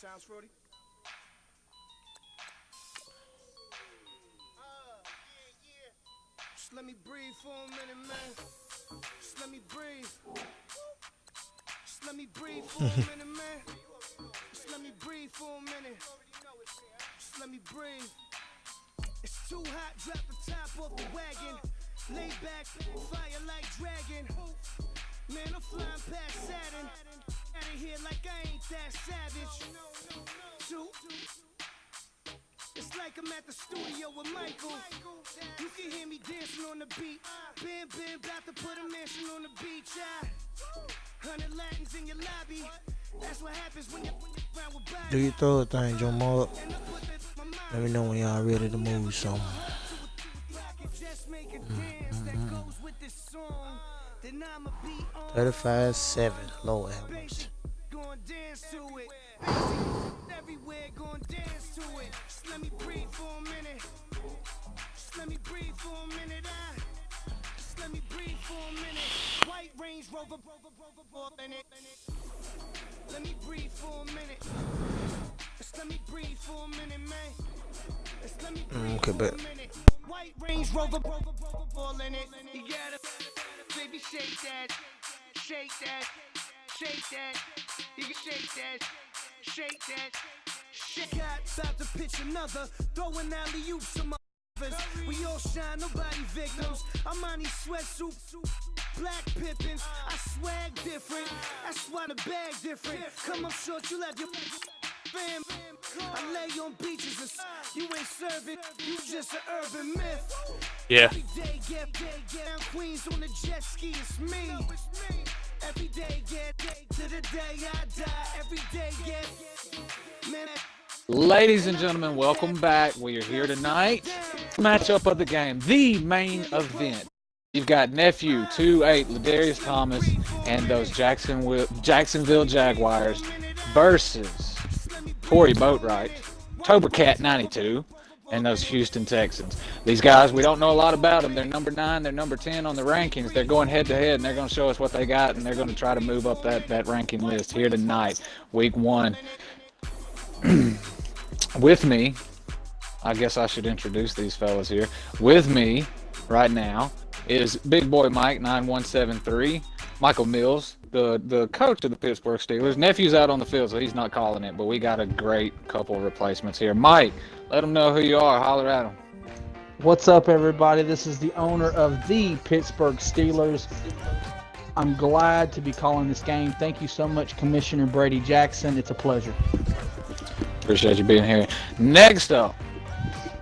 Sounds fruity. Just let me breathe for a minute, man. Just let me breathe. Just let me breathe for a minute, man. Just let me breathe for a minute. Just let me breathe. It's too hot, drop the top off the wagon. Lay back, fire like dragon. Man, I'm flying past Saturn. Out of here like I ain't that savage. Two. It's like I'm at the studio with Michael. You can hear me dancing on the beat. Bam, bam, about to put a mansion on the beach. 100 Latins in your lobby. That's what happens when you're around with bodies. Do your throw thing, Joe Moore. Let me know when y'all ready to move some. 35-7, low average. Everywhere going dance to it. Just let me breathe for a minute. Just let me breathe for a minute. Just let me breathe for a minute. White Range Rover in it. Let me breathe for a minute. Just let me breathe for a minute, man. Just let me breathe for a minute. White Range Rover in it. You gotta, baby, shake that, shake that, shake that. You can shake that. Shake that, shake that. About to pitch another, throwing alley-oops to my others. We all shine, nobody victims. I'm on these sweatsuits, black pippins. I swag different, that's why the bag different. Come up short, you have your fam. I lay on beaches and you ain't serving, you just an urban myth. Yeah. Every day get down Queens on the jet ski, it's me. Every day get to the day I die. Every day get man. Ladies and gentlemen, welcome back. We are here tonight. Matchup of the game, the main event. You've got nephew 2-8 Ladarius Thomas and those Jacksonville Jaguars versus Tory Boatwright, Tobercat 92. And those Houston Texans. These guys, we don't know a lot about them. They're number 9, they're number 10 on the rankings. They're going head-to-head, and they're going to show us what they got, and they're going to try to move up that ranking list here tonight, week 1. With me, I guess I should introduce these fellas here. With me right now is Big Boy Mike 9173, Michael Mills, the coach of the Pittsburgh Steelers. Nephew's out on the field, so he's not calling it, but we got a great couple of replacements here. Mike, let them know who you are. Holler at them. What's up, everybody? This is the owner of the Pittsburgh Steelers. I'm glad to be calling this game. Thank you so much, Commissioner Brady Jackson. It's a pleasure. Appreciate you being here. Next up,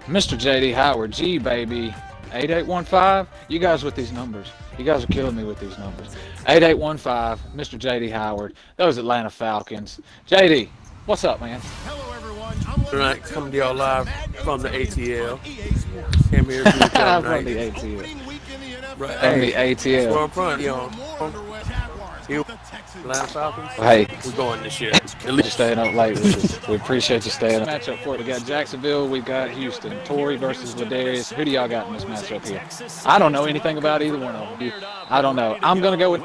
Mr. J.D. Howard, G, baby. 8815. You guys with these numbers. You guys are killing me with these numbers. 8815, Mr. J.D. Howard, those Atlanta Falcons. J.D., what's up, man? Hello, everyone. Tonight, coming to y'all live from the ATL. Came here to the From the ATL. Right. From the That's where ATL. I'm from, Atlanta Falcons. Hey, We're going this year. you're staying up late with us. We appreciate you staying up. Matchup for it. We got Jacksonville. We got Houston. Tory versus Ladarius. Who do y'all got in this matchup here? I don't know anything about either one of them. I don't know. I'm going to go with...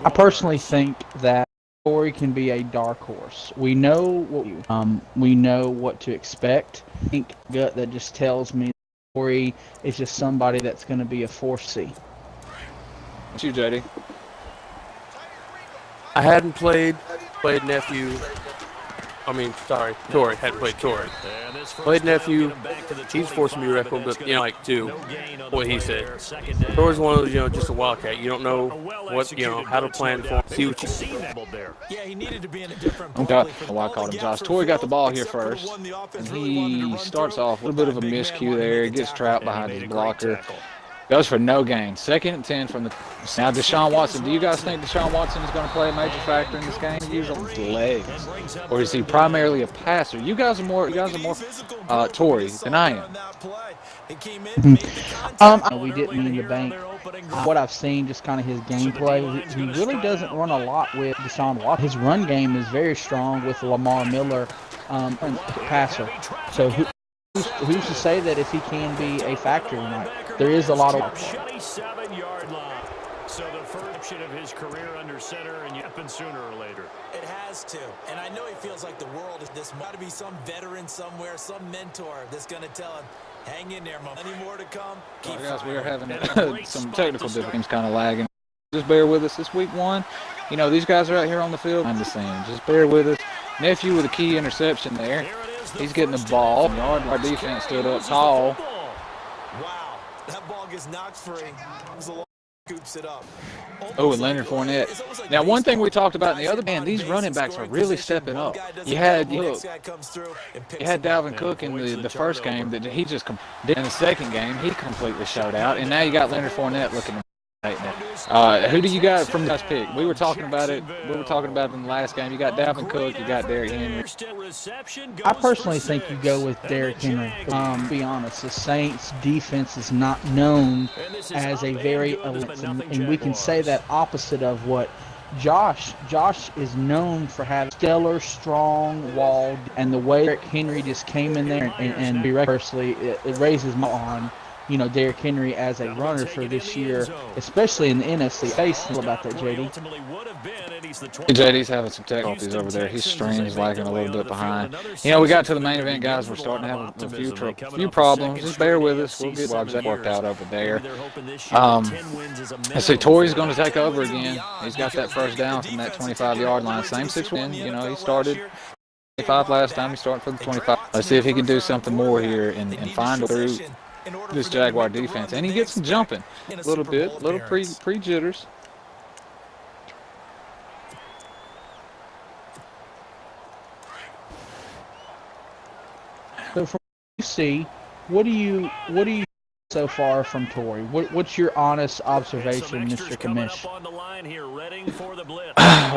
I personally think that Tory can be a dark horse. We know what to expect. I think gut that just tells me Tory is just somebody that's going to be a 4C. What's you, JD? I hadn't played nephew. Tory. Hadn't played Tory. Played nephew. He's forcing me to record, but what he said. Tory's one of those, just a wildcat. You don't know what, how to plan for him. See what you see. Yeah, he needed to be in a different Okay, I called him Josh. Tory got the ball here first, and he starts off a little bit of a miscue there. He gets trapped behind his blocker. Goes for no gain. 2nd and 10 from the... Now, Deshaun Watson. Do you guys think Deshaun Watson is going to play a major factor in this game? Use on his legs, or is he primarily a passer? You guys are more Tory than I am. We didn't mean the bank. What I've seen, just kind of his gameplay, he really doesn't run a lot with Deshaun Watson. His run game is very strong with Lamar Miller, passer. So who's to say that if he can be a factor tonight? There is a lot of... inception of his career under center, and it happens sooner or later. It has to. And I know he feels like the world is this. Got to be some veteran somewhere, some mentor that's going to tell him, hang in there, Mom. Any more to come? All right, guys, we are having some technical difficulties, kind of lagging. Just bear with us. This week 1. You know, these guys are out here on the field behind the scenes. Just bear with us. Nephew with a key interception there. He's getting the ball. Our defense stood up tall. Wow. That ball gets knocked free. Scoops it up. Oh, and Leonard Fournette. Now, one thing we talked about in the other band, these running backs are really stepping up. You had Dalvin Cook in the first game that he just in the second game he completely showed out, and now you got Leonard Fournette looking. Who do you got from this pick? We were talking about it. We were talking about it in the last game. You got Dalvin Cook. You got Derrick Henry. I personally think you go with Derrick Henry. To be honest, the Saints defense is not known as a very elite, and we can say that opposite of what Josh is known for having stellar, strong wall, and the way Derrick Henry just came in there and miraculously it raises my on. You know, Derrick Henry as a runner for this year, especially in the NFC. How about that, JD? JD's having some difficulties over there. His stream's lagging a little bit behind. You know, we got to the main event, guys. We're starting to have a few problems. Just bear with us. We'll get that worked out over there. Let's see, Tory's going to take over again. He's got that first down from that 25-yard line. Same 6-win. You know, he started 25 last time. He started for the 25. Let's see if he can do something more here and find a through this Jaguar defense, and he gets jumping a little bit, little pre-jitters. So from what you see, what do you so far from Tory? What's your honest observation, Mr. Commish?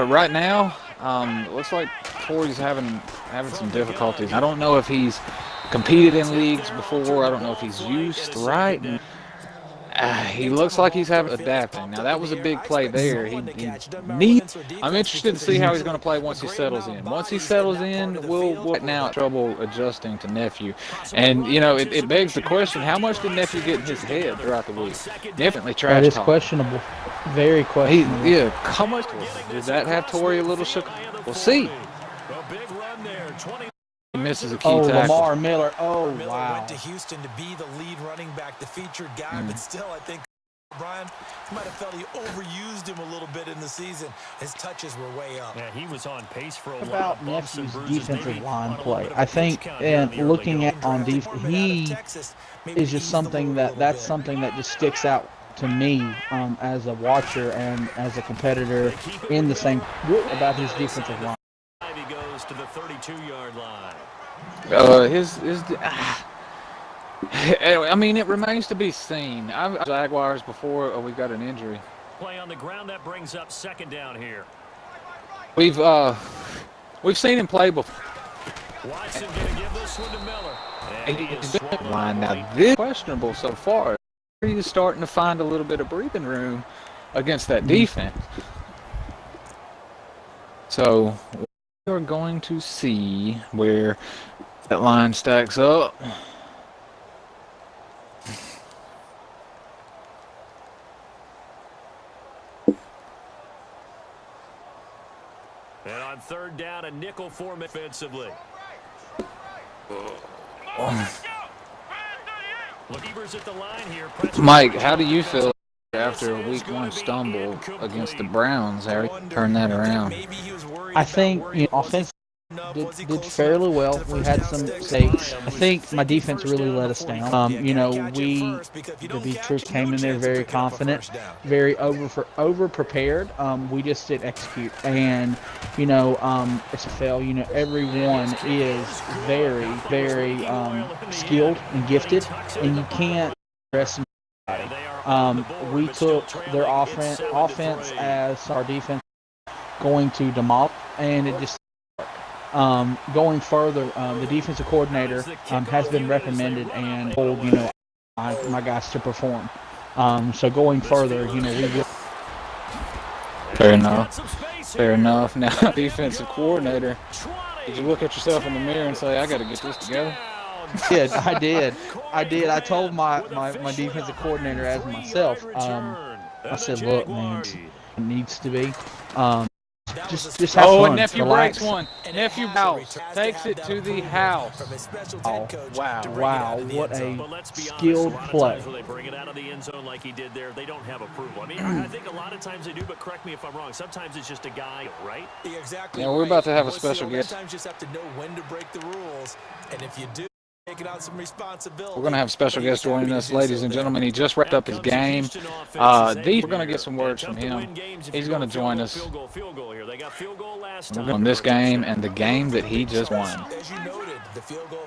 Right now, looks like Tory's having some difficulties. I don't know if he's competed in leagues before. I don't know if he's used right. He looks like he's adapting. Now that was a big play there. I'm interested to see how he's going to play once he settles in. Once he settles in, we'll right now have trouble adjusting to Nephew. And you know, it begs the question: how much did Nephew get in his head throughout the week? Definitely trash talk. That is questionable. Very questionable. How much did that have Tory a little shook? We'll see. He misses a key tackle. Lamar Miller. Oh, wow. Went to Houston to be the lead running back, the featured guy, but still, I think Brian might have felt he overused him a little bit in the season. His touches were way up. Yeah, he was on pace for a about Nephew's defensive line play. I think, and looking at on defense, he is just something that's something that just sticks out to me as a watcher and as a competitor in the same about his defensive line. He goes to the 32-yard line. I mean, it remains to be seen. Jaguars before we got an injury. Play on the ground, that brings up second down here. We've seen him play before. Watson going to give this one to Miller. Now this is questionable so far. He's starting to find a little bit of breathing room against that defense. So we are going to see where that line stacks up. And on third down, a nickel form offensively. At the line here. Mike, how do you feel after a week 1 stumble against the Browns? Harry, turn that around. I think offense did fairly well. We had some mistakes. I think my defense really let us down. We, to be true, came in there very confident, very over prepared. We just didn't execute, and it's a fail. Everyone is very, very skilled and gifted, and you can't rest. We took their offense as our defense going to demolish, and it just. Going further, the defensive coordinator has been recommended and told, my guys to perform. So going further, we will. Fair enough. Now, defensive coordinator, did you look at yourself in the mirror and say, I got to get this together? I did. I told my defensive coordinator as myself. I said, look, man, needs to be. Just have Oh, fun. and nephew relax. breaks one. Nephew house takes it to the house. Oh, Wow. wow, what a skilled play. When they bring it out of the end zone like he did there, they don't have approval. I mean, I think a lot of times they do, but correct me if I'm wrong. Sometimes it's just a guy, right? Exactly. Yeah, we're about to have a But special guest. Sometimes you just have to know when to break the rules, and if you do, taking on some responsibility. We're going to have a special guest joining us, ladies and gentlemen. He just wrapped up his game. We're going to get some words from him. He's going to join us on this game and the game that he just won. As you noted, the field goal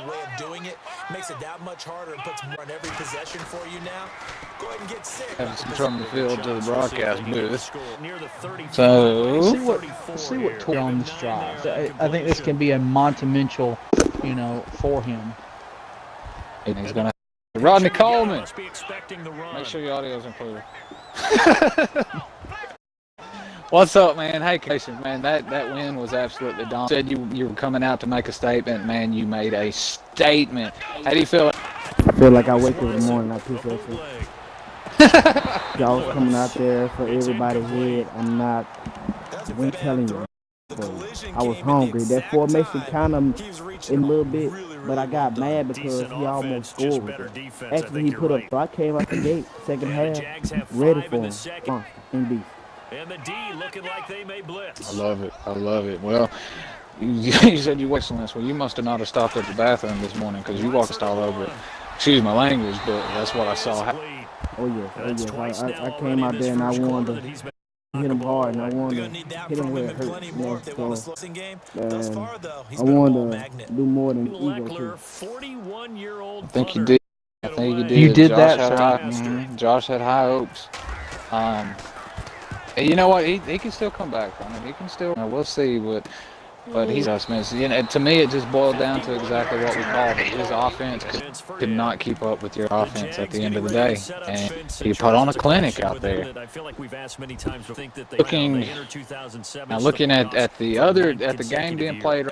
way of doing it makes it that much harder and puts more on every possession for you now. Go ahead and get sick. Having some from the field to the broadcast booth. So, See what Tory on this drive. I think this can be a monumental, for him. he's going to Rodney Coleman. Make sure your audio's included. What's up, man? Hey, man, that win was absolutely dominant. You said you were coming out to make a statement. Man, you made a statement. How do you feel? I feel like I wake up in the morning. I appreciate you. Y'all was coming out there for everybody's head. I'm not telling you. I was hungry. That formation kind of in a little bit, but I got mad because he almost scored with it. Actually, he put up. So I came out the gate, second half, ready for him. In beef. And the D looking like they may blitz. I love it. Well, you said you wasted this. Well, you must have not have stopped at the bathroom this morning because you walked all over it. Excuse my language, but that's what I saw. Oh yes. I came out there and I wanted to hit him hard, and I wanted to hit him where it hurt. I wanted to do more than ego too. I think you did. You did Josh that, sir. Josh had high hopes. You know what? He can still come back from it. He can still. We'll see what. But he's just missed. To me, it just boiled down to exactly what we called it. His offense could not keep up with your offense at the end of the day, and he put on a clinic out there. Looking at the game being played,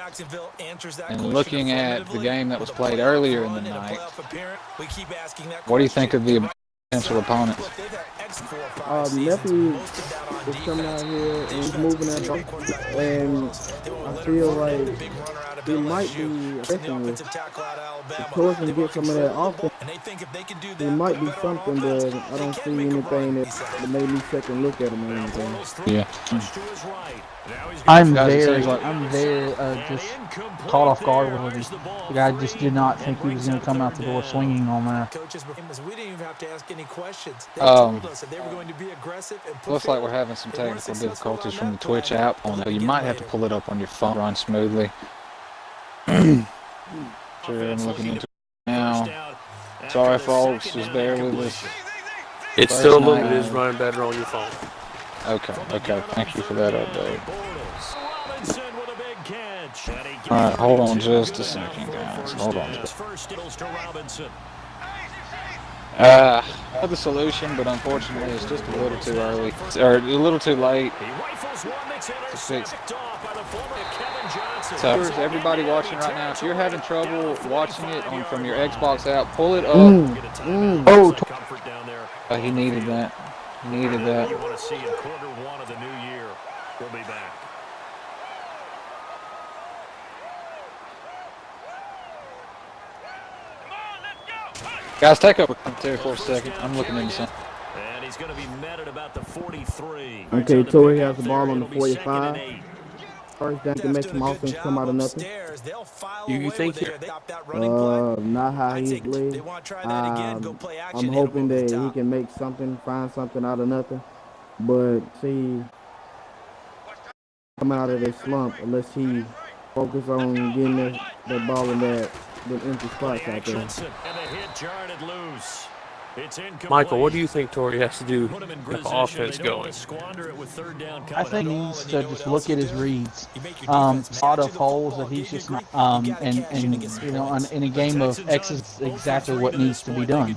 and looking at the game that was played earlier in the night, what do you think of the potential opponents? Nephew is coming out here and he's moving that ball, and I feel like he might be affecting this. If Tory can get some of that offense, it might be something, but I don't see anything that made me second look at him or anything. Yeah. I'm very just caught off guard with it. The guy just did not think he was going to come out the door swinging on that. We didn't even have to ask any questions. They Um, told us that they were going to be aggressive and Looks like we're having some technical difficulties from the Twitch app. You might have to pull it up on your phone, run smoothly. Sure, I'm looking into it now. Sorry, folks, just bear with us. It's still a little bit is running better on your phone. Okay. Thank you for that update. All right, hold on just a second, guys. Hold on. I have the solution, but unfortunately, it's just a little too early, or a little too late to fix. So, everybody watching right now, if you're having trouble watching it from your Xbox app, pull it up. Oh, He needed that. You want to see in quarter one of the new year. We'll be back. Guys, take over commentary for a second. I'm looking into something. And he's going to be met at about the 43. Okay, Tory has the ball on the 45. First down to make some offense come out of nothing. You think Not how he's played. I'm hoping that he can make something, find something out of nothing. But see, come out of this slump unless he focus on getting that ball in the empty spots out there. Michael, what do you think Tory has to do to get the offense going? I think he needs to just look at his reads. A lot of holes that he's just not. In a game of X is exactly what needs to be done.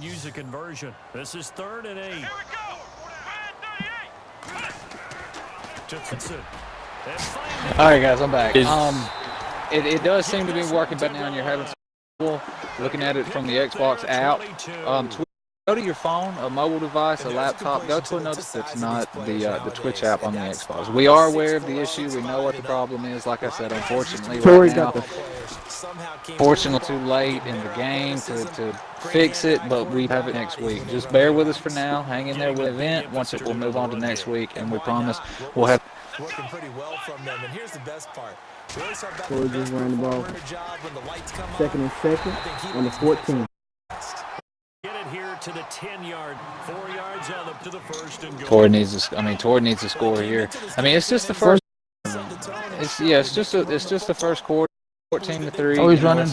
This is 3rd and 8. All right, guys, I'm back. It does seem to be working, but now you're having trouble looking at it from the Xbox app. Go to your phone, a mobile device, a laptop. Go to another that's not the Twitch app on the Xbox. We are aware of the issue. We know what the problem is. Like I said, unfortunately, Tory right now, got the fortunately too late in the game to fix it, but we have it next week. Just bear with us for now. Hang in there with the event. Once we'll move on to next week, and we promise we'll have. Working pretty well from them, and here's the best part. We always talk about Tory the just best ran the ball job when the lights come on. second and second on the 14. Get it here to the 10-yard, 4 yards on to the first and goal. Tory needs to score here. I mean, it's just the first. It's just the first quarter. 14-3. Oh, he's running.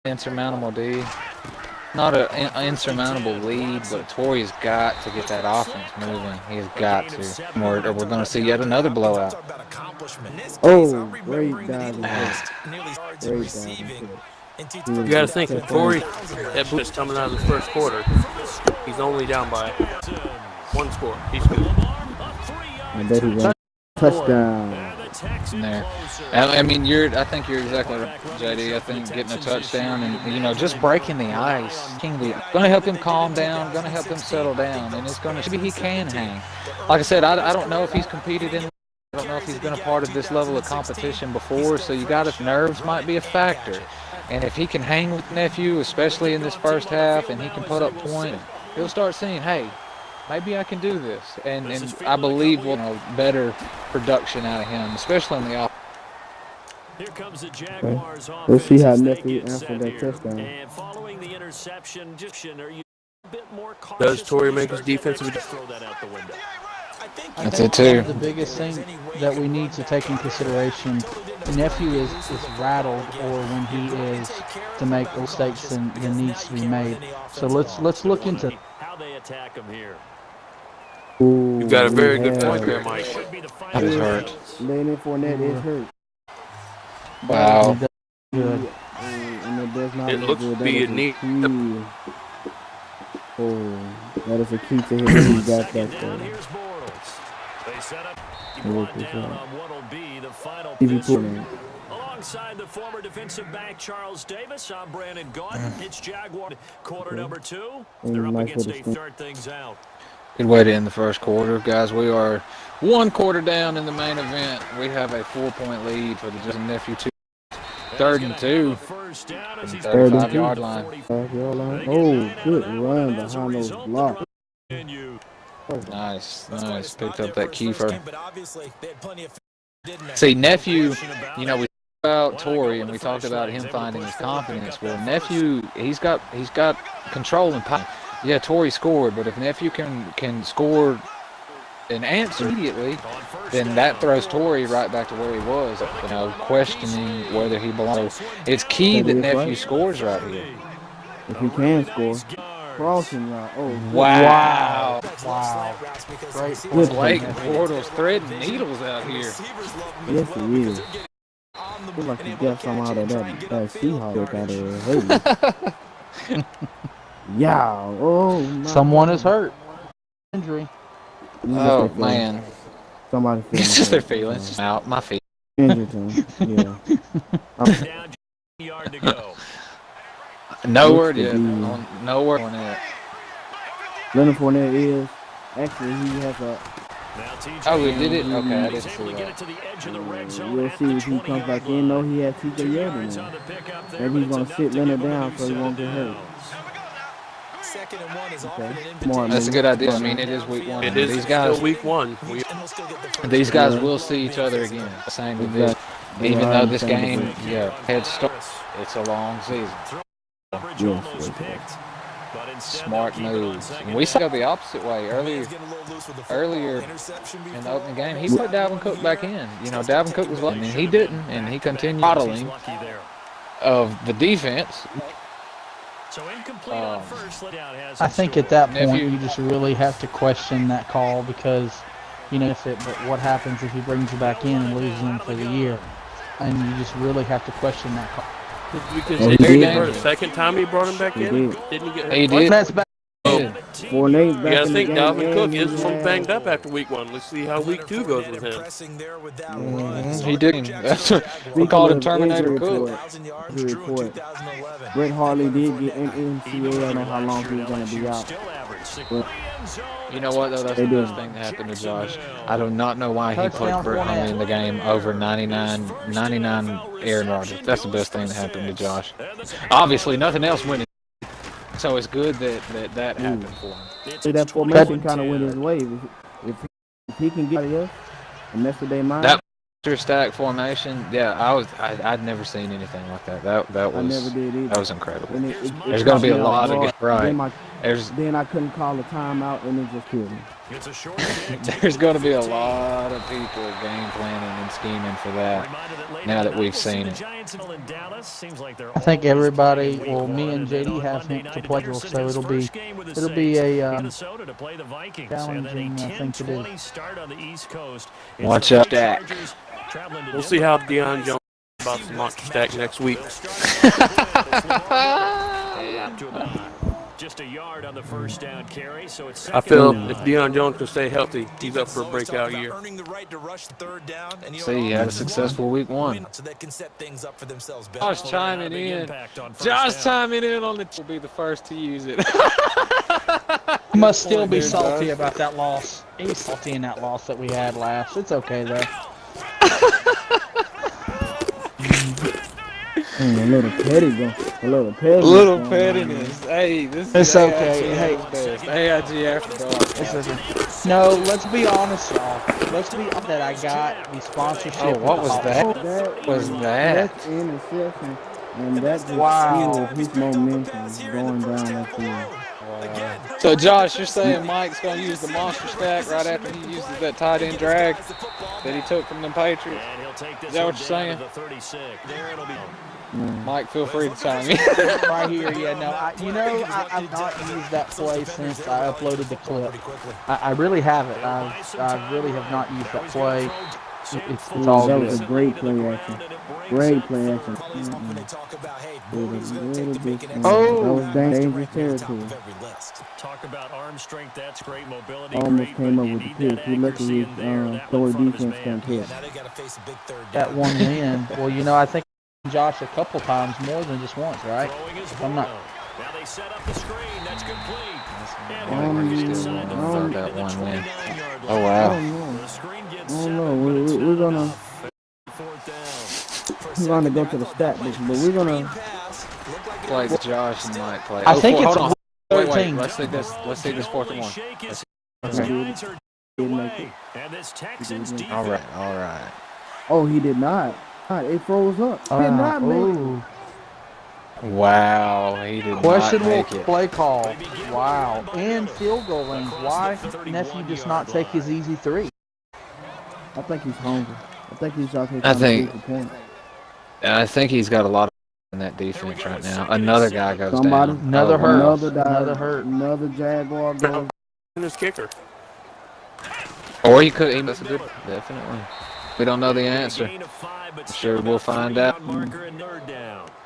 Insurmountable D. Not an insurmountable lead, but Tory's got to get that offense moving. He's got to. Or we're going to see yet another blowout. Oh, great dive. Great dive. You got to think, with Tory, that blitz coming out of the first quarter, he's only down by 1 score. He's good. I bet he got touchdown. There. I mean, I think you're exactly right, JD. I think getting a touchdown and, just breaking the ice, going to help him calm down, going to help him settle down, and it's going to, maybe he can hang. Like I said, I don't know if he's competed in, I don't know if he's been a part of this level of competition before, so nerves might be a factor. And if he can hang with Nephew, especially in this first half, and he can put up points, he'll start seeing, hey, maybe I can do this. And I believe we'll have better production out of him, especially in the offense. Here comes the Jaguars offense. We'll see how Nephew answered that touchdown. And following the interception, are you a bit more cautious? Does Tory make his defensive throw that out the window? That's it too. The biggest thing that we need to take in consideration, Nephew is rattled, or when he is to make mistakes that needs to be made. So let's look into how they attack him here. Ooh, You got a very good point there, Mike. That is hurt. Leonard Fournette is hurt. Wow. good. And it does not It look looks good. to be a neat. Oh, that is a key to his he got that Down, there. here's Bortles. They set up. He Look brought at down that. on what'll be the final Easy possession. pulling. Alongside the former defensive back Charles Davis, I'm Brandon Gaudin. It's Jaguar quarter number 2. They're up Nice against little a stunt. third things out. Good way to end the first quarter. Guys, we are 1 quarter down in the main event. We have a 4-point lead for the Justin Nephew 2. 3rd and 2 First down from as the he's 35-yard line. 5-yard line. Oh, good run behind those blocks. Nice. Picked up that Kiefer. But obviously, they had plenty of didn't they? See, Nephew, we talked about Tory and we talked about him finding his confidence. Well, Nephew, he's got control and power. Yeah, Tory scored, but if Nephew can score and answer immediately, then that throws Tory right back to where he was, questioning whether he belongs. It's key that Nephew scores right here. If he can score. Crossing route. Oh, Wow. Great. good Blake play. Bortles threading needles out here. Yes, he is. Feel like he got some out of that Seahawk out of there. Yeah. Oh, my Someone God. is hurt. Injury. Oh, man. Somebody feeling It's just their hurt. feelings. Out my feet. Injured him. Yeah. down, yard to go. No word Looks yet. to be- No word on that. Leonard Fournette is actually he has a. Now TJ Oh, we did it? Okay, I is didn't able see to get that. it to the edge of the red zone We'll at see the if he comes 20-yard back in. No, line. he has TJ 2 Yeldon yards now. on the pickup there, Maybe but he's it's gonna enough sit to Leonard give him a down new so he set won't of get hurt. downs. Second and one is often Okay. an Smart invitation. That's a move. good idea. I mean, it is week 1. It is These guys, still week 1. And he'll still get the first these guys Yeah. will see each other again. Same division. Exactly. Even Yeah, I though this understand game, head start, it's a long season. Coverage Yes, almost yes, yes. picked, but instead Smart they'll keep it on moves. second And we down. saw the opposite way earlier. Earlier in the opening game, he put Dalvin Cook back in. Dalvin Cook was lucky, and he didn't, and he continued modeling Lucky there. of the defense. So incomplete on first. Down has I it think stored. at that Nephew. point you just really have to question that call because, but what happens if he brings you back in and loses him for the year? And you just really have to question that call. Because Oh, he he did did. for the second time he brought him back He in. did. Didn't he get hurt? He twice? did. That's bad. Fournette You back gotta in the think game. Dalvin Cook and is he a little had- banged up after week 1. Let's see how week 2 goes with him. He didn't. That's what we called him Terminator Cook. Report. Brett Hartley did get in NCAA. I don't know how long he was going to be out. Still average You know what, though? That's the best thing that happened to Josh. I do not know why he put Brett Hundley in the game over 99 Aaron Rodgers. That's the best thing that happened to Josh. Obviously, nothing else went. So it's good that happened for him. See, that formation kind of went his way. If he can get somebody else and mess with their mind. That monster stack formation, yeah, I'd never seen anything like that. That was I never did either. That was incredible. There's going to be a lot of right. Then I couldn't call a timeout, and it just killed me. There's going to be a lot of people game planning and scheming for that now that we've seen it. I think everybody, well, me and JD have him to play, so it'll be a challenging thing to do. Watch out, Dak. We'll see how Deion Jones about the monster stack next week. Just a yard on the first down carry, so it's I feel if Deion Jones can stay healthy, he's up for a breakout year. See, he had a successful week 1. Josh chiming in. Josh chiming in on the will be the first to use it. He must still be salty about that loss. He's salty in that loss that we had last. It's okay though. A little pettiness. Hey, this it's is okay. Hey, AIG after dark. No, let's be honest, y'all. Let's be honest that I got the sponsorship. Oh, what was that? That's interception, and that just fueled his momentum going down that field. Wow. So, Josh, you're saying Mike's going to use the monster stack right after he uses that tight end drag that he took from the Patriots? Is that what you're saying? Mike, feel free to chime in. Right here, yeah, no, I've not used that play since I uploaded the clip. I really haven't. I really have not used that play. It's all that good. was a great play action. Great play action. Oh, that was dangerous territory. Talk about arm strength, that's great mobility. Almost came up with the pick. He looked at his Tory defense can't hit. that one win. Well, I think Josh a couple times more than just once, right? I'm not. Now they set up the screen. That's complete. That one win. Oh, wow. I don't know. We're going to go to the stat book, but we're going to Play Josh and Mike play. I think it's hold on. Wait. 13. Let's see this 4th and 1. All right. Oh, he did not. It froze up. He did not make it. Wow, he did Questionable not make it. play call. Wow. And field goal range. Why nephew does not take his easy 3? I think he's hungry. I think he's out here I trying to prove the point. I think he's got a lot in that defense right now. Another guy goes Somebody, down. Another hurt. Another hurt. Another Jaguar goes. And his kicker. Or he could. That's a good. Definitely. We don't know the answer. I'm sure we'll find out.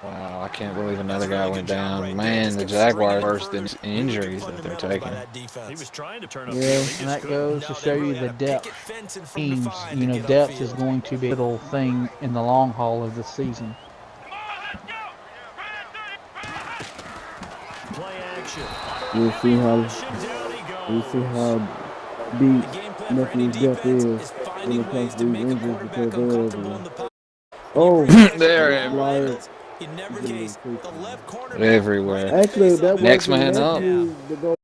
Wow, I can't believe another guy went down. Man, the Jaguars worse than injuries that they're taking. Yeah, and that goes to show you the depth teams. Depth is going to be a little thing in the long haul of this season. We'll see how deep Nephew's depth is when it comes to these injuries because they're everywhere. Oh, They're everywhere. Actually, that Next man up. That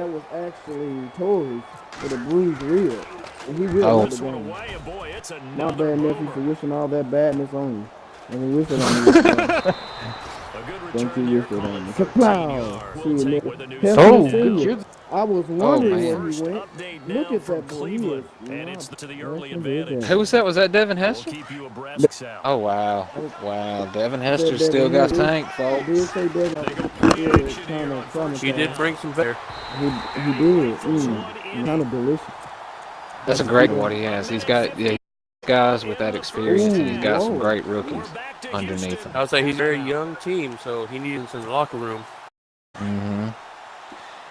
was actually Tory with a bruised rib. And he really had the game. My bad, nephew, for wishing all that badness on you. And he wished it on you. Don't you wish it on me. Kaplow! See you, nigga. Oh, I was wondering where he went. Look at that boy. He was Who was that? Was that Devin Hester? Oh, wow. Wow, Devin Hester still got tank, folks. He did bring some there. He did. Kind of delicious. That's a great what he has. He's got guys with that experience, and he's got some great rookies underneath him. I would say he's a very young team, so he needs in the locker room.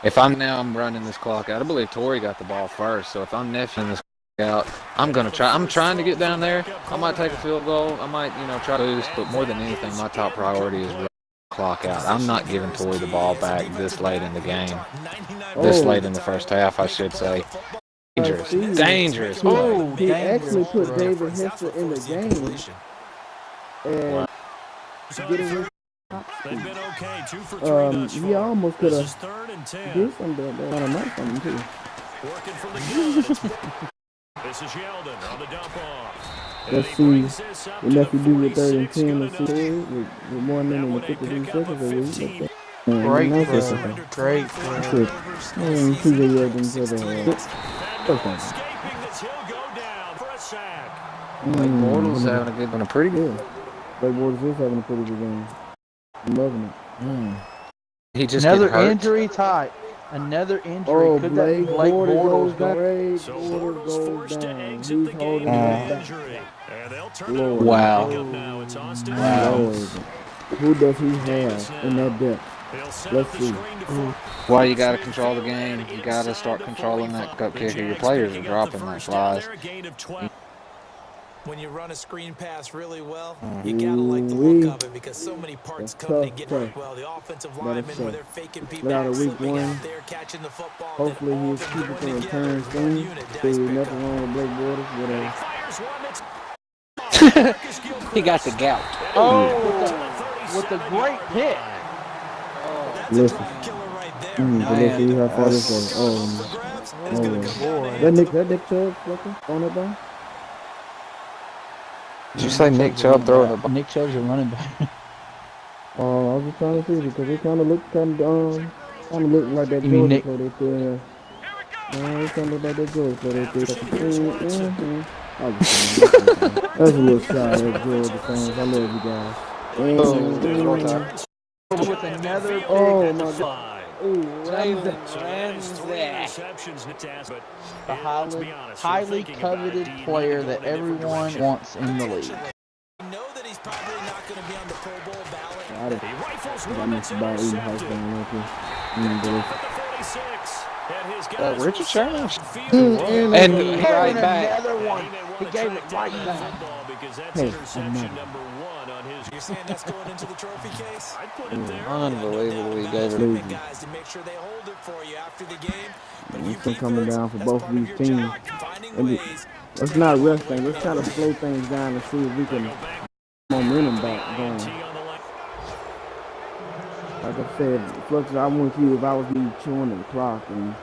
If I'm running this clock out, I believe Tory got the ball first. So if I'm nephew this out, I'm gonna try. I'm trying to get down there. I might take a field goal. I might, try to boost. But more than anything, my top priority is clock out. I'm not giving Tory the ball back this late in the game. This late in the first half, I should say. Dangerous. Dangerous. Oh, He actually dangerous, put bro. David Hester in the game. And getting his They've been okay, 2 for 3 thus he far. almost could This is have 3rd and 10. did something that kind of nice something too. Working from the gun. This is Yeldon on the dump off. Let's see unless you do with 3rd and 10 and 6 with 1 minute and 52 seconds a week. Great, no, bro. that's Great, bro. TJ Yeldon said Escaping this, he'll go down for a sack. Bortles having a good one. A pretty good. Blake Bortles is having a pretty good game. I'm loving it. He just Another get hurt. injury type. Another injury. Oh, Could that be Blake Blake Bortles Bortles? goes down. Blake So Bortles Bortles goes forced to down. exit He's the game holding with it an back. injury. And they'll turn it Lord. over. Wow. Now it's Austin. Lord. Who does he have in that depth? He'll set Let's up the see. screen to full. Well, you got to control the game. You got to start controlling that cup kicker. Your players are dropping like flies. When you run a screen pass really well, you gotta like the look of it because so many parts That's come tough, together. tough. Well, the offensive That is linemen where tough. they're faking people Without a out, week slipping one, out there, catching the football. hopefully then all he's of them keeping going the together returns as one clean. unit. Dak There's picked nothing up. wrong with Blake Bortles. Whatever. Fires one that's He got the gout. Oh, with the great hit. Listen. Killer right there. But let's see how far this goes. That Nick Chubb looking on it though? Did you say Nick Chubb throwing the ball? Nick Chubb's a running back. I was just trying to see because it kind of looked like that You mean Jordan Nick? play they threw in. It kind of looked like that Jordan play they threw. I was just saying. That's a little shot at Georgia fans. I love you guys. With another. Oh my God. The highly coveted player that everyone wants in the league. We know that he's probably not going to be on the Pro Bowl ballot. I missed about eating house down there too. Richard Sherman. And And right back. Another one. He gave it right back. Hey, You're saying that's going into the trophy case? I'd put it there. Unbelievable. He gave it. Losing. Guys, to make sure they hold it for you after the game. But you It's been keep coming goods, down for that's both part of of these your teams. job, finding And ways. let's not rush things. Let's try to slow things down and see if we can momentum back going. Like I said, Flux, I want you if I was me chewing the clock and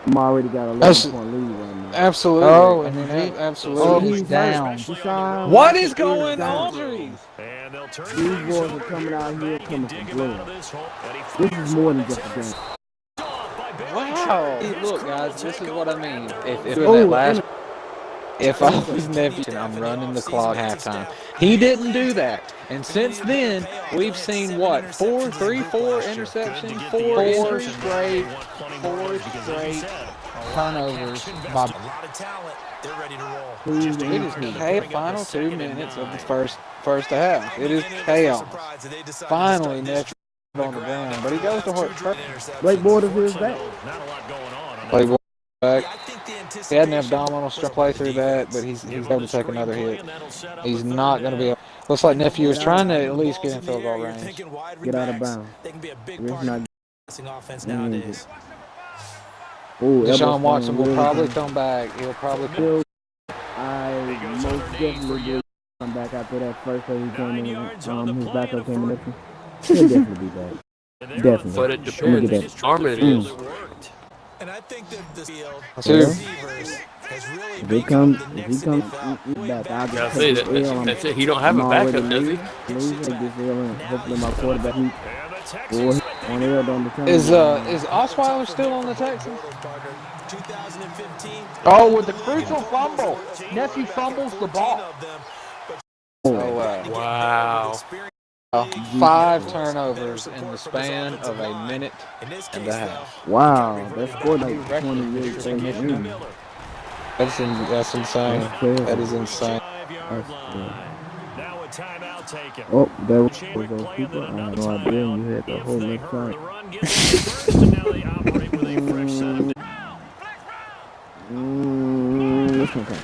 I'm already got a 11-point lead right now. Absolutely. Oh, I mean, and absolutely. he's down. Deshaun What is is going down. on? And they'll turn These things boys are over. coming out here coming Dig for him out blood. of this hole. And he This fires is more than one. just a game. Wow. His Look, crew will guys, this take is what I over mean. at If the in Oh, that last, if I was nephew and I'm running the clock halftime, he didn't do that. And since then, we've seen what? 4 interceptions, 4 injuries. Four straight turnovers by A lot of talent. They're ready to roll. It is final 2 minutes of the first half. It is chaos. Finally, Nets on the ground, but he goes to hurt. Blake Bortles is back. Not a lot going on. Play back. I think the He had an abdominal strength play through that, but he's able to take another hit. He's not going to be able. Looks like nephew is trying to at least get in field goal range. Get out of bounds. They can be a big It's part not of passing offense nowadays. Ooh, Deshaun Watson will really probably good. come back. He'll probably. I most definitely will come back after that first play he came in. His backup came in. He'll definitely be back. Definitely. But it Let me depends. get His arm it is. And I think that the field Two. receivers has really If he comes back, I'll just Gotta take say this that, L. that's it. He don't have a backup, does he? Losing, take this L and hopefully my quarterback or on L don't determine. Is Osweiler still on the Texans? 2015. Oh, with the crucial fumble. Nephew fumbles the ball. Oh wow! Wow. 5 turnovers in the span of a minute and a half. Wow, that scored like 28 seconds. That's insane. That is insane. Now a timeout taken. Oh, that was those people. I had no idea you had the whole left The side. run gets first, and now they operate with a fresh set of This one comes.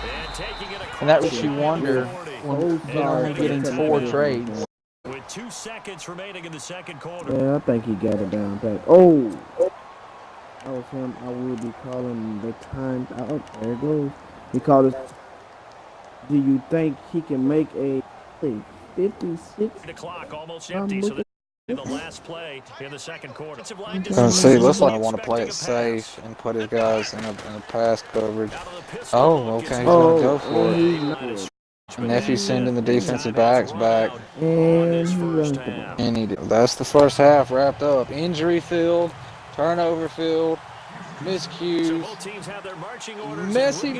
and taking it And that makes you wonder so and sorry only for getting the 4 technical trades. difficulties, With 2 seconds remaining in the second quarter. man. Yeah, I think he got it down back. Oh, that was him. I will be calling the times out. There it goes. He called us. Do you think he can make a 56? The clock almost I'm empty, so looking. in the last play in the second quarter. See, looks like I want to play it safe and put his guys in a pass coverage. Oh, okay, he's going to go for it. Nephew sending the defensive backs back. And he runs the ball. And he did. That's the first half wrapped up. Injury filled, turnover filled, miscues. Messy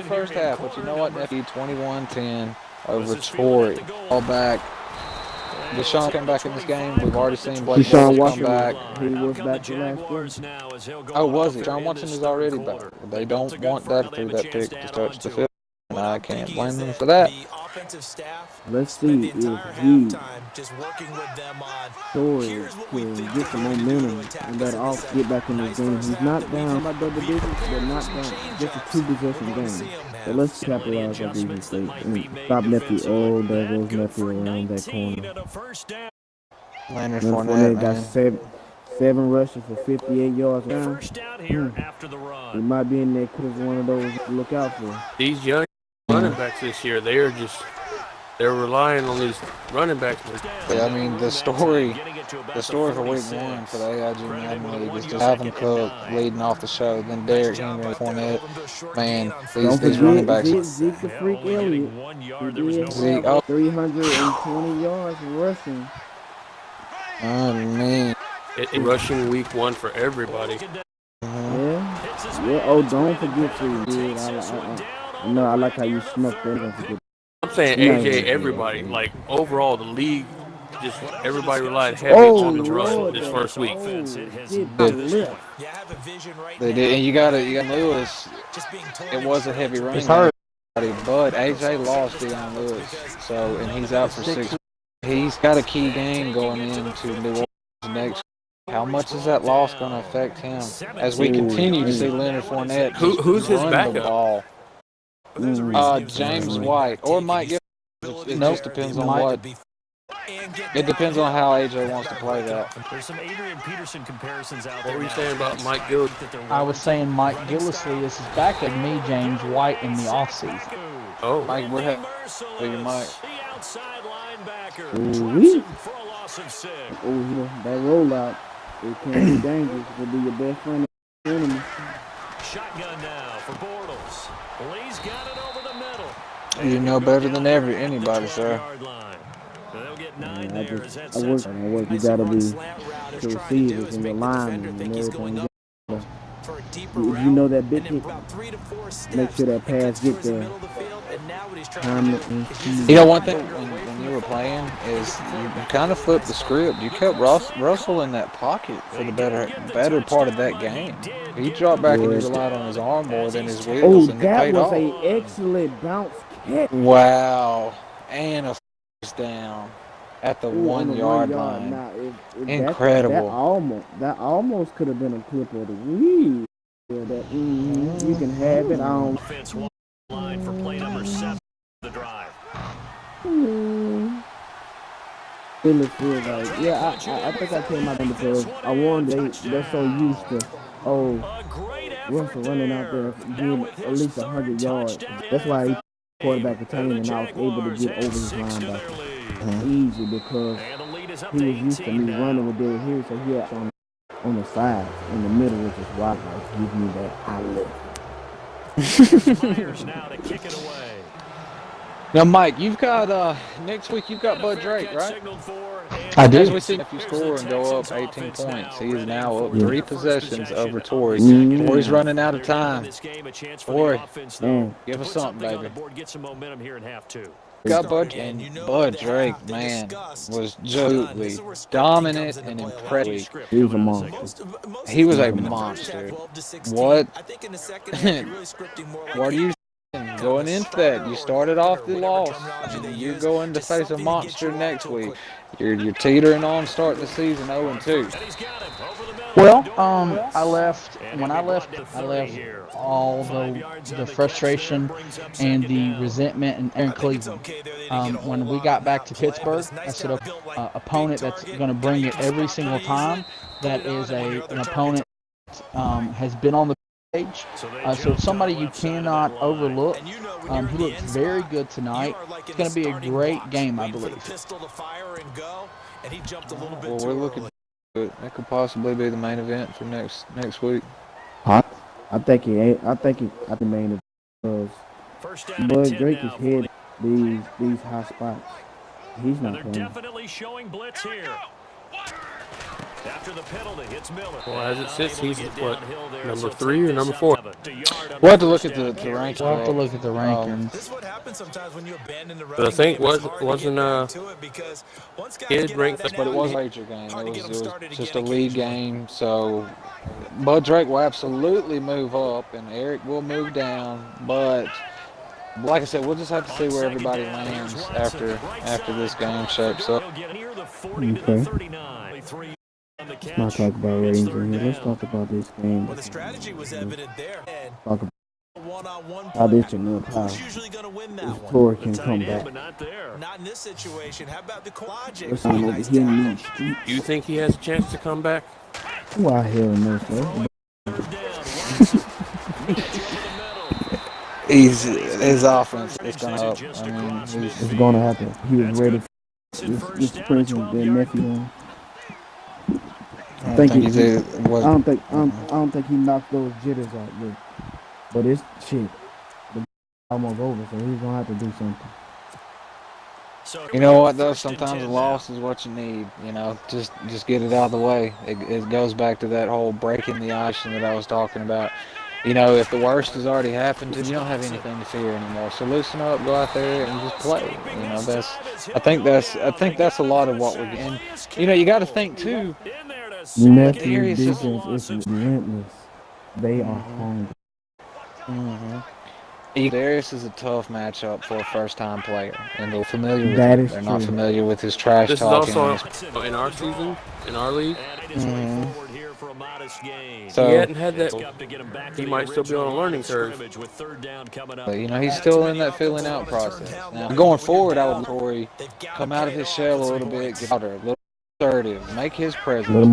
first half. But you know what, Nephew? 21-10 over Tory. All back. Deshaun came back in this game. We've already seen Blake Deshaun Bortles come Watson, back. he was back to last game. Oh, was he? Deshaun Watson is already back. They don't want that through that pick to touch the field. And I can't blame them for that. Let's see if he, Tory, can get some momentum and let off get back in this game. He's not down by double digits, but not down. Just a 2-possession game. So let's capitalize on these mistakes and stop Nephew. Oh, there goes Nephew around that corner. Leonard Fournette got Fournette, seven rushes for 58 yards. First down here after the He run. might be in there because one of those to look out for. These young running backs this year, they're relying on these running backs. Yeah, I mean, the story for week 1 for the AIG Madden League is just Alvin Cook leading off the show, then Derrick Henry, Fournette. Man, these running backs. Zeke the Freak Elliott. He did Zeke, have 320 yards rushing. I mean, Rushing week 1 for everybody. Yeah. Oh, don't forget to dude. I like how you snuck that. Don't forget. I'm saying AJ, everybody, like overall, the league, just everybody relied heavy on the run this first week. they did, and you got Lewis. It was a heavy run, but AJ lost Deion Lewis, so and he's out for 6 weeks. He's got a key game going into New Orleans next. How much is that loss going to affect him as we continue to see Leonard Fournette Who's his run backup? the ball? James White or Mike Gibson. It just depends on what. It depends on how AJ wants to play that. There's some Adrian Peterson comparisons out there. What were you saying about Mike Gill? I was saying Mike Gillislee is his backup, me, James White, in the offseason. Oh, Mike, what happened? Mike. That rollout, it can be dangerous. It will be your best friend and enemy. Shotgun now for Bortles. Lee's got it over the middle. You know better than anybody, sir. They'll get 9 I there as that work. sets You gotta be to receivers and your linemen and everything. If you know that big hit, make sure that pass get there. You know, one thing when you were playing is you kind of flipped the script. You kept Russell in that pocket for the better part of that game. He dropped back and he relied on his arm more than his wheels, and it that paid was off. an excellent bounce catch. Wow, and a first down at the 1 yard line. Now, Incredible. That almost could have been a clip of the week. You can have it on. offense line for play number 7 the drive. Really feel like, I think I came out because I wonder they're so used to, Russell running out there getting at least 100 yards. That's why he quarterback retained and I was able to get over his linebacker easy because he was used to me running with Derrick Henry, so he had on the sides, in the middle, which is why I give me that outlet. Myers now to kick it away. Now, Mike, you've got next week. You've got Bud Drake, right? I do. As we see, if you score and go up 18 points, he is now up 3 possessions over Tory. Tory's running out of time. Tory, give us something, baby. Get some momentum here in half 2. Got Bud, and Bud Drake, man, was absolutely dominant and impressive. He was a monster. He was a monster. What? What are you saying? Going into that? You started off the loss, and you're going to face a monster next week. You're teetering on starting the season 0-2. He's got him over the middle. Well, I left all the frustration and the resentment in Cleveland. When we got back to Pittsburgh, I said, okay, opponent that's going to bring it every single time. That is an opponent has been on the page. So it's somebody you cannot overlook. He looks very good tonight. It's going to be a great game, I believe. Well, we're looking. That could possibly be the main event for next week. I think it ain't. I think the main event because Bud Drake is heading these high spots. He's not playing. Definitely showing blitz here. After the penalty, it's Miller. Well, as it sits, he's what, number 3 or number 4? We'll have to look at the rankings. We'll have to look at the rankings. This is what happens sometimes when you abandon the But I think wasn't Kidd ranked, But it was a major game. It was just a league game. So Bud Drake will absolutely move up, and Eric will move down. But like I said, we'll just have to see where everybody lands after this game shapes up. Okay. Let's not talk about ratings in here. Let's talk about this game. Well, the strategy was evident there. Talk about One-on-one how this can look, how who's usually going to win that one? Tory can come back. Not in this situation. How about the logic? Let's not over here in these streets. you think he has a chance to come back? Why hell no, sir? His offense is going up. I mean, It's going to happen. He was ready for this president, their nephew. I don't think he knocked those jitters out, but it's shit. The almost over, so he's gonna have to do something. You know what though? Sometimes a loss is what you need. You know, just get it out of the way. It goes back to that whole breaking the ice that I was talking about. You know, if the worst has already happened, you don't have anything to fear anymore. So loosen up, go out there and just play. You know, I think that's a lot of what we're getting. You know, you got to think too. Nephew's defense is relentless. They are hungry. Mm-hmm. Ladarius is a tough matchup for a first-time player, and they're familiar with That him. is They're true. not familiar with his trash This is talking. also in our season, in our league. So He hadn't had that. He might still be on a learning curve. But, you know, he's still in that filling out process. Now, going forward, I would Tory come out of his shell a little bit, get louder, a little assertive, make his presence. A little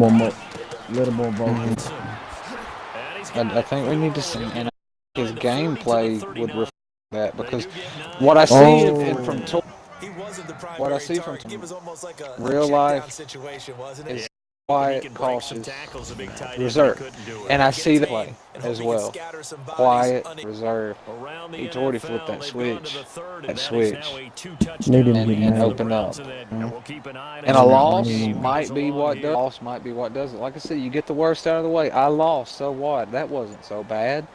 more vocal. I think we need to see, and his gameplay would reflect that, because what I see from Tory, what I see from real life is quiet, cautious, reserved, and I see the play as well. Quiet, reserved. He already flipped that switch, and opened up. And a loss might be what does it. Like I said, you get the worst out of the way. I lost, so what? That wasn't so bad.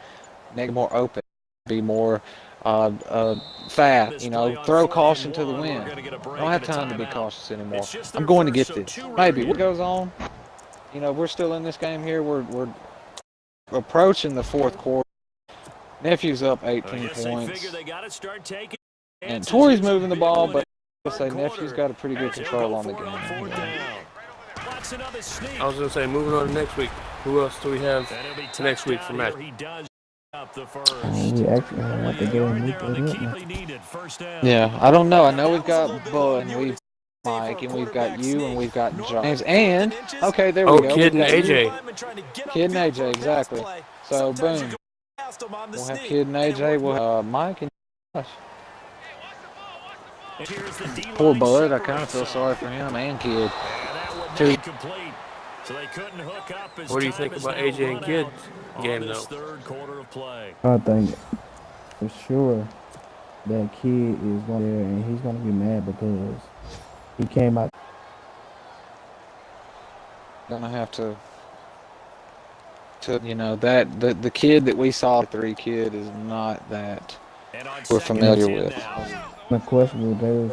Make it more open, be more fat, you know, throw caution to the wind. I don't have time to be cautious anymore. I'm going to get this. Maybe what goes on, you know, we're still in this game here. We're approaching the fourth quarter. Nephew's up 18 points. And Tory's moving the ball, but I'll say Nephew's got a pretty good control on the game. I was going to say, moving on to next week. Who else do we have next week for match? We actually have to get him. Yeah, I don't know. I know we've got Bud, and we've Mike, and we've got you, and we've got James, and okay, there we go. Kidd and AJ. Kidd and AJ, exactly. So boom, we'll have Kidd and AJ. We'll have Mike and Josh. Poor Bud. I kind of feel sorry for him and Kidd. What do you think about AJ and Kidd's game, though? I think for sure that kid is going there, and he's going to be mad because he came out. Gonna have to you know, that the kid that we saw, the 3 kid, is not that we're familiar with. The question was,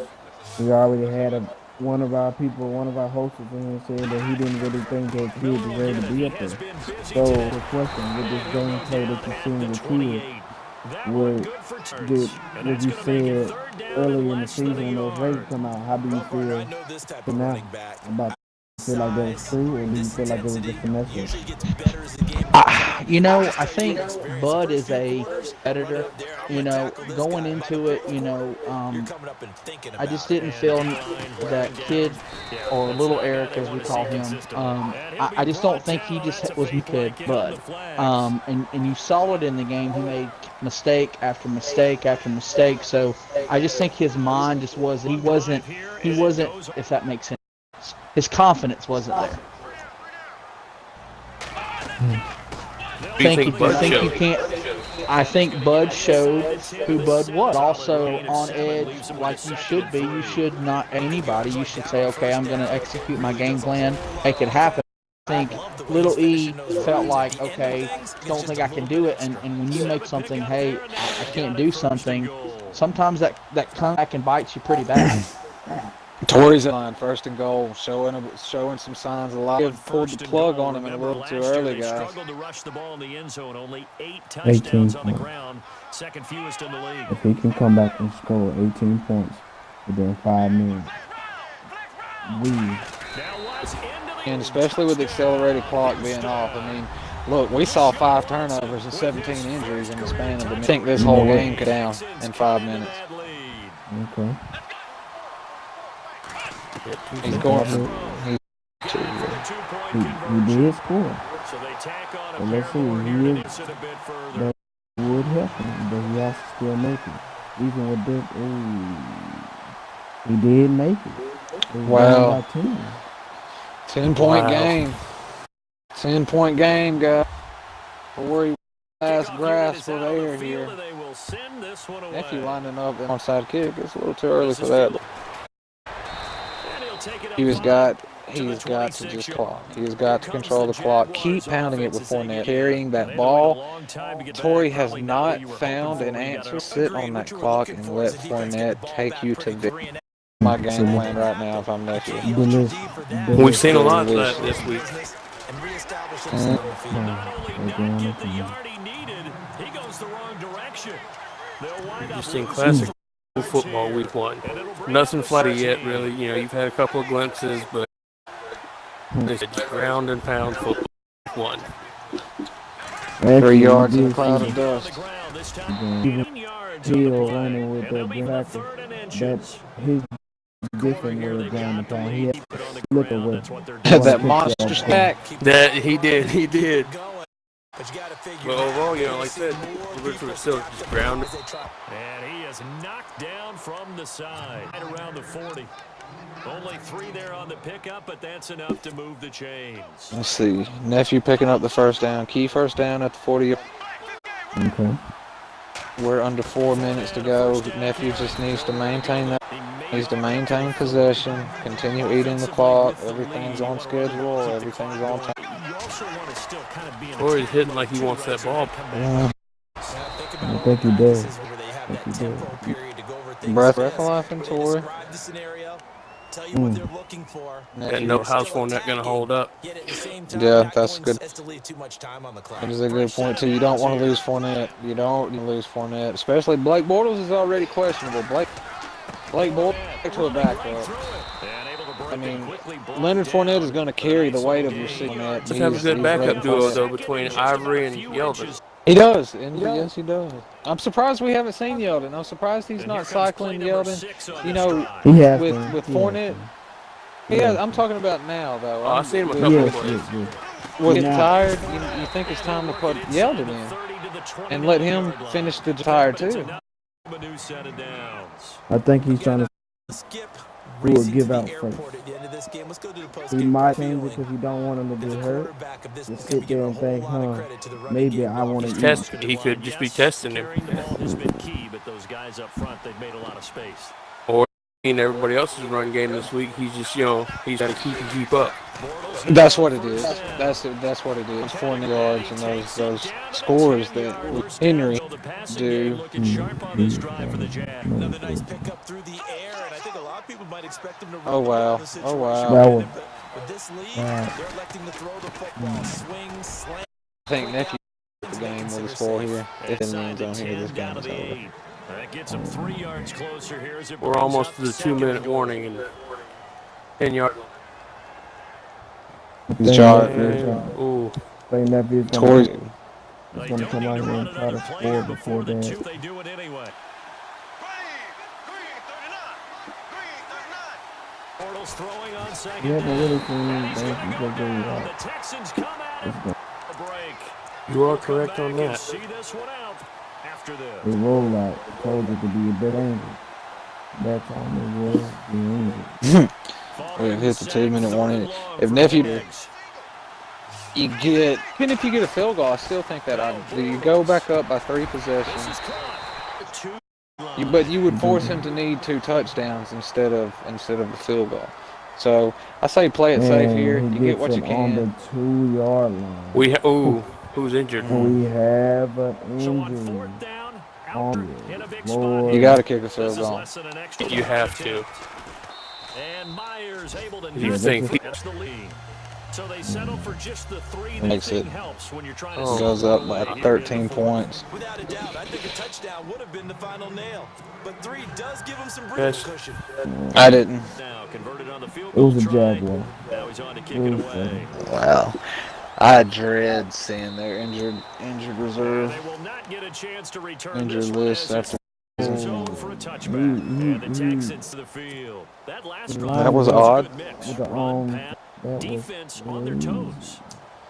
we already had one of our hosts in here said that he didn't really think that kid was ready to be up there. So the question with this gameplay that you're seeing with kid, what you said earlier in the season when those ratings come out, how do you feel now about feel like that was true, or do you feel like it was just a message? I think Bud is a editor. Going into it, I just didn't feel that kid, or Little Eric as we call him. I just don't think he just was good, Bud. And you saw it in the game. He made mistake after mistake after mistake. So I just think his mind just wasn't. He wasn't. If that makes sense, his confidence wasn't there. I think Bud showed who Bud was. Also on edge, like you should be. You should not anybody. You should say, okay, I'm going to execute my game plan, make it happen. I think Little E felt like, okay, don't think I can do it. And when you make something, hey, I can't do something, sometimes that comes back and bites you pretty bad. Tory's line, 1st and goal, showing some signs of life. Pulled the plug on him a little too early, guys. 18 points. If he can come back and score 18 points within 5 minutes, and especially with the accelerated clock being off. I mean, look, we saw 5 turnovers and 17 injuries in the span of the minute. I think this whole game could down in 5 minutes. Okay. He's going. He did score. So let's see. That would help him, but he has to still make it. Even with that, he did make it. Wow. 10-point game. 10-point game, guys. Tory last grasp of air here. Nephew lining up an onside kick. It's a little too early for that. He's got to just clock. He's got to control the clock. Keep pounding it with Fournette. Carrying that ball. Tory has not found an answer. Sit on that clock and let Fournette take you to victory. My game plan right now if I'm Nephew. We've seen a lot of that this week. Just in classic football week 1. Nothing flashy yet, really. You've had a couple of glimpses, but it's ground and pound football week 1. 3 yards in a cloud of dust. Hill running with that backer. That's his different way of ground and pound. He had to slip away. That monster stack. That he did. But overall, like I said, Richard still just grounded. And he is knocked down from the side. Right around the 40. Only 3 there on the pickup, but that's enough to move the chains. Let's see. Nephew picking up the first down. Key first down at the 40. Okay. We're under 4 minutes to go. Nephew just needs to maintain that. Needs to maintain possession. Continue eating the clock. Everything's on schedule. Everything's on time. Or he's hitting like he wants that ball. Yeah. I think he does. Breath of life in Tory. And no house phone not going to hold up. Yeah, that's good. That is a good point, too. You don't want to lose Fournette. You don't lose Fournette. Especially Blake Bortles is already questionable. Blake Bortles to a backup. I mean, Leonard Fournette is going to carry the weight of your Fournette. Just have a good backup duo, though, between Ivory and Yeldon. He does, and yes, he does. I'm surprised we haven't seen Yeldon. I'm surprised he's not cycling Yeldon. With Fournette. Yeah, I'm talking about now, though. I've seen him a couple of plays. When he's tired, you think it's time to put Yeldon in and let him finish the tired too. I think he's trying to who will give out first. He might change it because he don't want him to get hurt. Just sit there and think, maybe I want to test. He could just be testing him. Or in everybody else's run game this week, he's just he's got to keep up. That's what it is. That's what it is. 400 yards and those scores that Henry do. Oh wow! Oh wow! I think Nephew the game with the score here. If it lands on here, this game is over. That gets him 3 yards closer here. We're almost to the 2-minute warning and 10 yards. The Chargers. Ooh. Think Nephew's Tory. gonna come out here and try to score before that. They do it anyway. Bortles throwing on second. We haven't really seen anything The Texans come out of a break. You are correct on that. See this one out after this. They roll out. Told you to be a bit angry. That's all they will be angry. We've hit the 2-minute warning. If Nephew, you get, even if you get a field goal, I still think that you go back up by 3 possessions. But you would force him to need 2 touchdowns instead of a field goal. So I say play it safe here. You get what you can. On the 2-yard line. Who's injured? We have an injury. You got to kick a field goal. You have to. And Myers able to You think the lead. So they settle for just the 3 that Makes it helps when you're trying to goes up by 13 points. Without a doubt, I think a touchdown would have been the final nail. But 3 does give him some breathing cushion. I didn't. Now converted on the field It was goal a try. Jaguar. Now he's on to kick it away. Wow. I dread seeing their injured reserve, They will not get a chance to return injured this list one after. zone for a touchback. And the Texans to the field. That last drive That was a odd. good mix. With the Run, pass, that defense was on their toes.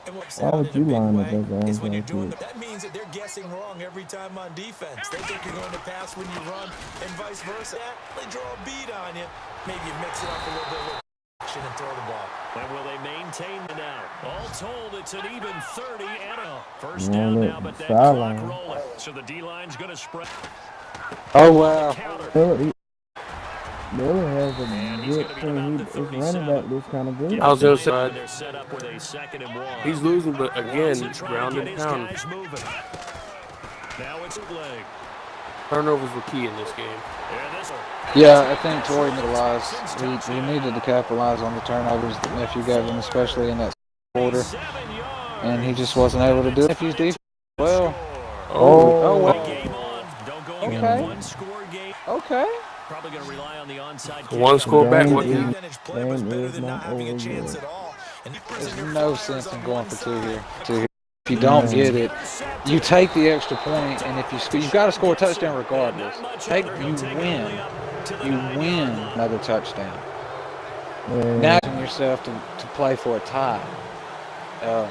And what Why would sounded you a big line up way as the is when you're onside doing kick? that means that they're guessing wrong every time on defense. They think you're going to pass when you run and vice versa. They draw a beat on you. Maybe you mix it up a little bit with action and throw the ball. And will they maintain the now? All told, it's an even 30 and a first down now, but that clock rolling. So the D-line's going to spread. Oh wow. Miller has a good thing. His running back looks kind of good. I was going to say, They're set up with a 2nd and 1. he's losing, but again, ground and his pound. guys moving. Now it's a leg. Turnovers were key in this game. Yeah, I think Tory realized he needed to capitalize on the turnovers that Nephew gave him, especially in that quarter, and he just wasn't able to do it. Nephew's defense. Well. Oh well. Okay. Okay. Probably going to rely on the onside. One score back. What? Play was better than not having a chance at all. There's no sense in going for 2 here. If you don't get it, you take the extra point, and if you've got to score a touchdown regardless. You win another touchdown. Now you yourself to play for a tie. Oh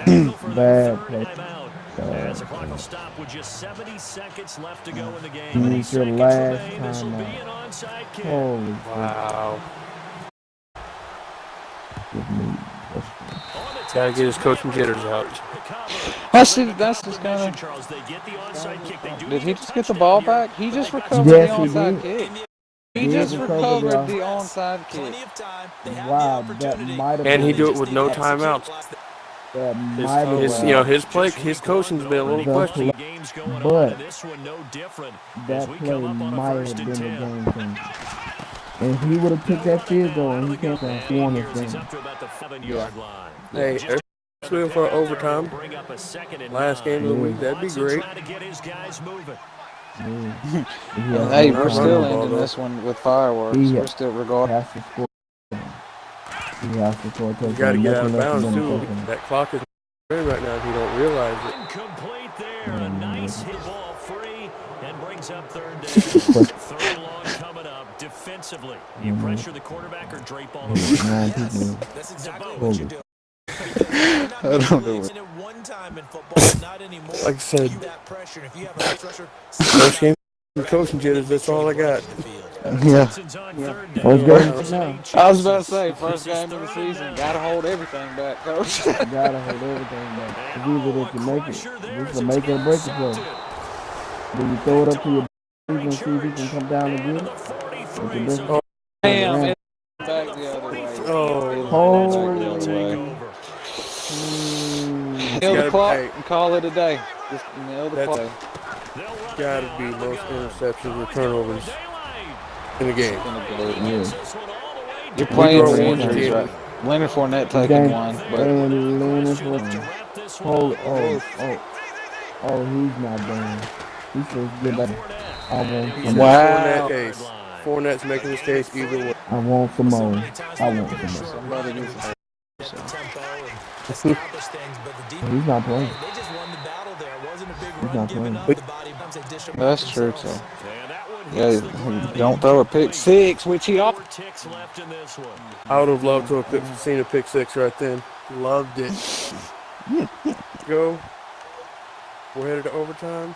man. Bad play. As the clock will stop with just 70 seconds left to go in the game. You need your last time An out. onside kick. Holy Wow. On Gotta get his coaching jitters out. That's just kind of. Did he just get the ball back? He just recovered Yes, the he onside did. kick. He just recovered the onside kick. Plenty of time. They have Wow, the that opportunity. might have And he been. do it with no timeouts. That might have His, been. his coaching's been a little questionable. But this one no different. that play might have been the game changer. And he would have took that field goal, and he can't have won this game. Hey, they're looking for overtime. Last game of the week, that'd be great. Hey, we're still ending this one with fireworks. We're still regarding. Has to score. He has to score a touchdown. You gotta get out of Nothing less bounds than a too. touchdown. That clock is right now if you don't realize it. Incomplete there. A nice hit ball free and brings up 3rd down. 3rd and long coming up defensively. You pressure the quarterback or drape all over. 9 people. That's exactly what you do. I don't know. One time in football, not anymore. Like I said, That pressure. If you have a pressure, first game, coaching jitters. That's all I got. Yeah. First game now. I was about to say, first game of the season. Gotta hold everything back, coach. Gotta hold everything back. It's either that you make it. This is a make it or break it play. Then you throw it up to your and see if he can come down and get it. Damn, it's back the other way. Holy. Nail the clock and call it a day. Just nail the clock. Gotta be most interceptions or turnovers in the game. You're playing for injuries, right? Leonard Fournette taking one, but Oh, he's not done. He's supposed to get better. I want some more. wow. Fournette's making his case either way. I want some more. I want some more. Somebody needs to establish things, but the defense, He's not playing. they just won the battle there. It wasn't a big He's run not given playing. up. The body bombs, they dish them up That's true too. themselves. And that one Yeah, hits the ground. don't throw a pick six, which he Four ought. ticks left in this one. I would have loved to have seen a pick six right then. Loved it. Go. We're headed to overtime.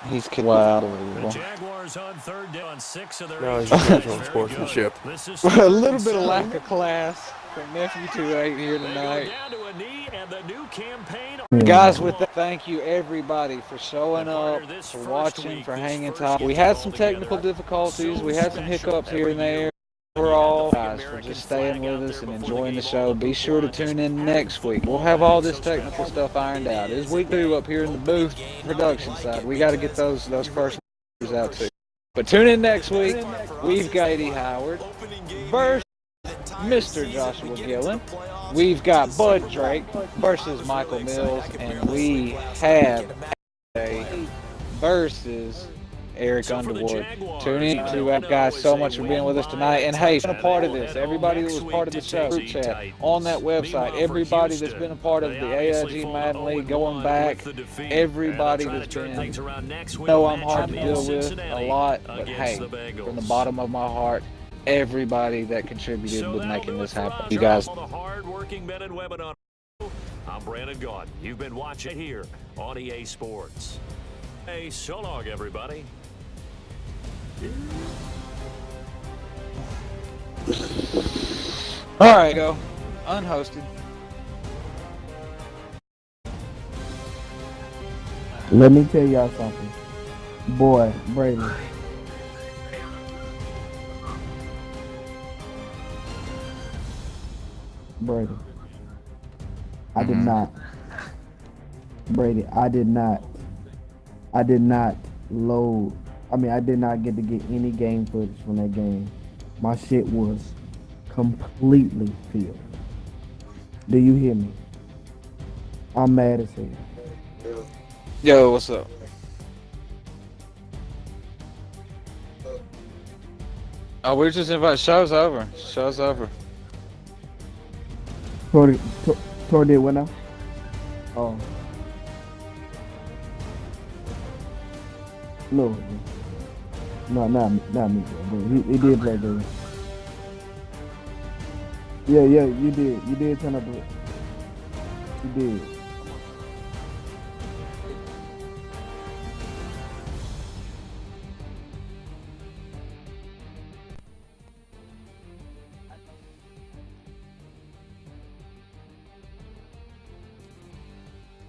He's wow. The Jaguars on third down, 6 of their No, 8 he's tries. on Very sportsmanship. good. This is A little bit of lack of class from Nephew 2-8 here They go tonight. down to a knee, and the new campaign. Guys, with that, thank you everybody for showing up, for watching, for hanging tight. We had some technical difficulties. We had some hiccups here and there. Overall, guys, for just staying with us and enjoying the show. Be sure to tune in next week. We'll have all this technical stuff ironed out. It's week 2 up here in the booth production side. We got to get those first out too. But tune in next week. We've got Eddie Howard versus Mr. Joshua Gillen. We've got Bud Drake versus Michael Mills, and we have a versus Eric Underwood. Tune in to that, guys. So much for being with us tonight. And hey, been a part of this. Everybody that was part of the show, group chat, on that website, everybody that's been a part of the AIG Madden League going back, everybody that's been, I know I'm hard to deal with a lot, but hey, from the bottom of my heart, everybody that contributed with making this happen. You guys. All the hard-working men and women on. I'm Brandon Gaudin. You've been watching here on EA Sports. Hey, so long, everybody. All right, go. Unhosted. Let me tell y'all something. Boy, Brady. Brady. I did not. Brady, I did not load. I did not get to get any game footage from that game. My shit was completely filled. Do you hear me? I'm mad as hell. Yo, what's up? Oh, we're just inviting. Show's over. Show's over. Tory did what now? Oh. No, not me, bro. He did play good. Yeah, you did turn up. You did.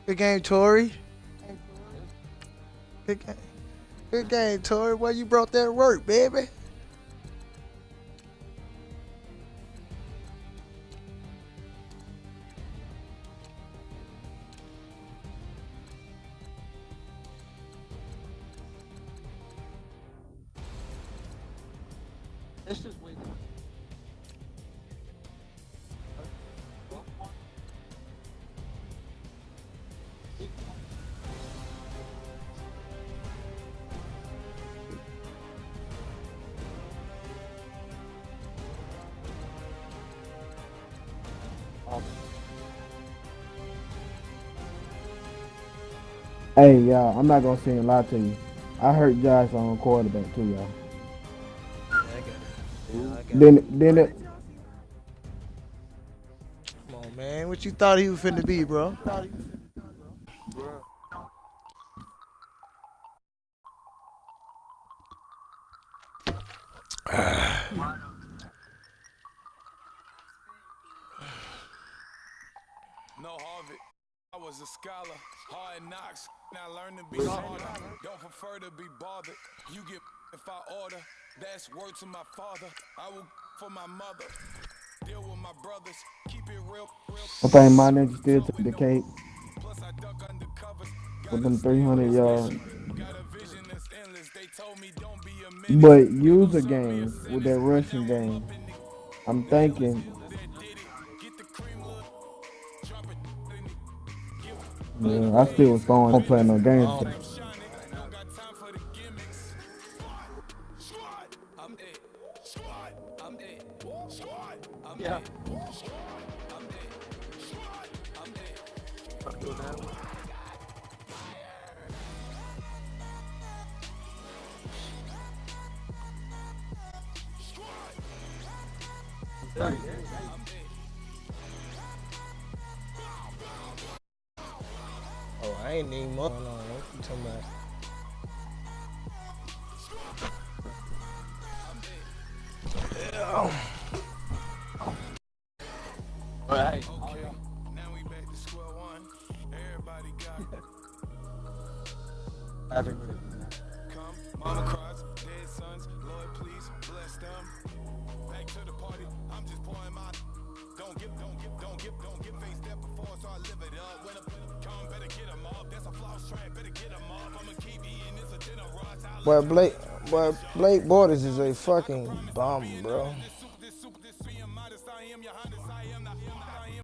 Good game, Tory. Good game. Good game, Tory. Why you brought that work, baby? This is weird. Hey, y'all, I'm not gonna say a lie to you. I hurt Josh on quarterback too, y'all. Then it. Come on, man. What you thought he was finna be, bro? No, Harvard. I was a scholar, hard knocks. Now learn to be harder. Don't prefer to be bothered. You get if I order. That's word to my father. I will for my mother. Deal with my brothers. Keep it real. I think my nigga still took the cake Plus I duck under covers. with them 300 yards. Got a vision that's endless. They told me don't be a minute. But user game with that rushing game, I'm thinking. Yeah, I still was going. Don't play no games. Yeah. still down. Oh, I ain't even up. Hold on, what you talking about? Right. Okay, now we back to square one. Everybody got come. Mama cries, dead sons. Lord, please bless them. Back to the party. I'm just pouring my. Don't get face step before, so I live it up. When I come, better get 'em up. That's a floss track, better get 'em up. I'ma keep eating this a dinner rush. Blake Borders is a fucking bum, bro.